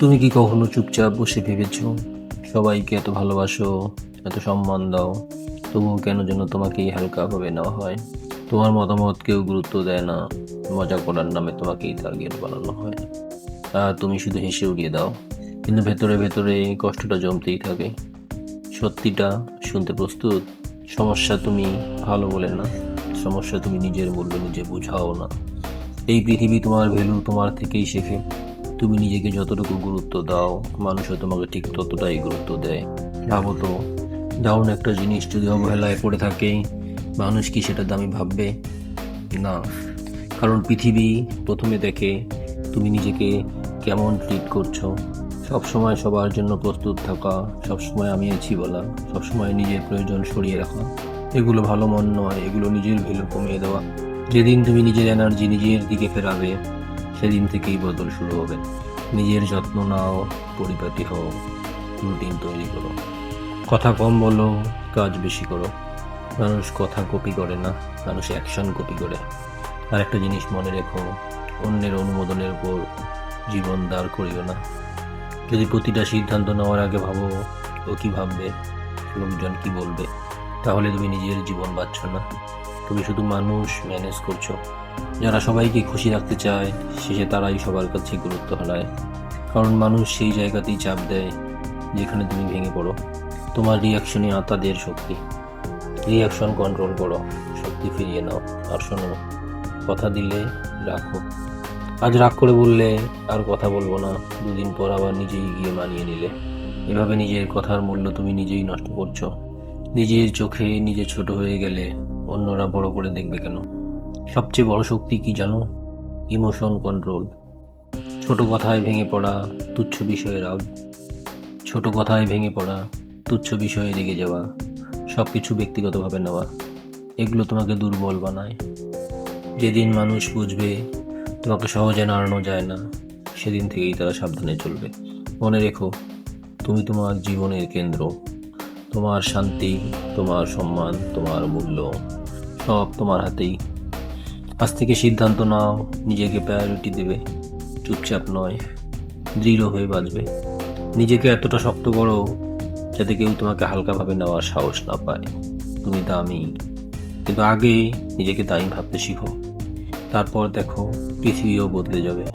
তুমি কি কখনো চুপচাপ বসে ভেবেছ, সবাইকে এত ভালোবাসো, এত সম্মান দাও, তবুও কেন যেন তোমাকেই হালকাভাবে নেওয়া হয়? তোমার মতামত কেউ গুরুত্ব দেয় না, মজা করার নামে তোমাকেই টার্গেট বানানো হয়, আর তুমি শুধু হেসে উড়িয়ে দাও। কিন্তু ভেতরে ভেতরে এই কষ্টটা জমতেই থাকে। সত্যিটা শুনতে প্রস্তুত? সমস্যা তুমি ভালো বলে না, সমস্যা তুমি নিজের মূল্য নিজে বুঝাও না। এই পৃথিবী তোমার ভ্যালু তোমার থেকেই শেখে। তুমি নিজেকে যতটুকু গুরুত্ব দাও, মানুষও তোমাকে ঠিক ততটাই গুরুত্ব দেয়। ভাবো তো, দারুণ একটা জিনিস যদি অবহেলায় পড়ে থাকে, মানুষ কি সেটা দামি ভাববে? না, কারণ পৃথিবী প্রথমে দেখে তুমি নিজেকে কেমন ট্রিট করছো। সবসময় সবার জন্য প্রস্তুত থাকা, সবসময় আমি আছি বলা, সবসময় নিজের প্রয়োজন সরিয়ে রাখা, এগুলো ভালো মন নয়, এগুলো নিজের ভ্যালু কমিয়ে দেওয়া। যেদিন তুমি নিজের এনার্জি নিজের দিকে ফেরাবে, সেদিন থেকেই বদল শুরু হবে। নিজের যত্ন নাও, পরিপাটি হও, রুটিন তৈরি করো, কথা কম বলো, কাজ বেশি করো। মানুষ কথা কপি করে না, মানুষ অ্যাকশন কপি করে। আর একটা জিনিস মনে রেখো, অন্যের অনুমোদনের উপর জীবন দাঁড় করিও না। যদি প্রতিটা সিদ্ধান্ত নেওয়ার আগে ভাবো ও কি ভাববে, লোকজন কি বলবে, তাহলে তুমি নিজের জীবন বাঁচছ না, তুমি শুধু মানুষ ম্যানেজ করছো। যারা সবাইকে খুশি রাখতে চায়, শেষে তারাই সবার কাছে গুরুত্ব হারায়। কারণ মানুষ সেই জায়গাতেই চাপ দেয় যেখানে তুমি ভেঙে পড়ো। তোমার রিয়াকশনই তাদের শক্তি। রিয়াকশন কন্ট্রোল করো, শক্তি ফিরিয়ে নাও। আর শোনো, কথা দিলে রাখো। আজ রাগ করে বললে আর কথা বলবো না, দুদিন পর আবার নিজেই গিয়ে মানিয়ে নিলে। এভাবে নিজের কথার মূল্য তুমি নিজেই নষ্ট করছো। নিজের চোখে নিজে ছোট হয়ে গেলে অন্যরা বড় করে দেখবে কেন? সবচেয়ে বড় শক্তি কি জানো? Emotion control. ছোট কথায় ভেঙে পড়া, তুচ্ছ বিষয়ে রাগ, ছোট কথায় ভেঙে পড়া, তুচ্ছ বিষয়ে রেগে যাওয়া, সব কিছু ব্যক্তিগতভাবে নেওয়া, এগুলো তোমাকে দুর্বল বানায়। যেদিন মানুষ বুঝবে তোমাকে সহজে নাড়ানো যায় না, সেদিন থেকেই তারা সাবধানে চলবে। মনে রেখো, তুমি তোমার জীবনের কেন্দ্র। তোমার শান্তি, তোমার সম্মান, তোমার মূল্য, সব তোমার হাতেই। আজ থেকে সিদ্ধান্ত নাও, নিজেকে প্রায়োরিটি দেবে, চুপচাপ নয়, দৃঢ় হয়ে বাঁচবে। নিজেকে এতটা শক্ত করো যাতে কেউ তোমাকে হালকাভাবে নেওয়ার সাহস না পায়। তুমি দামি, কিন্তু আগে নিজেকে দামি ভাবতে শিখো। তারপর দেখো, পৃথিবীও বদলে যাবে।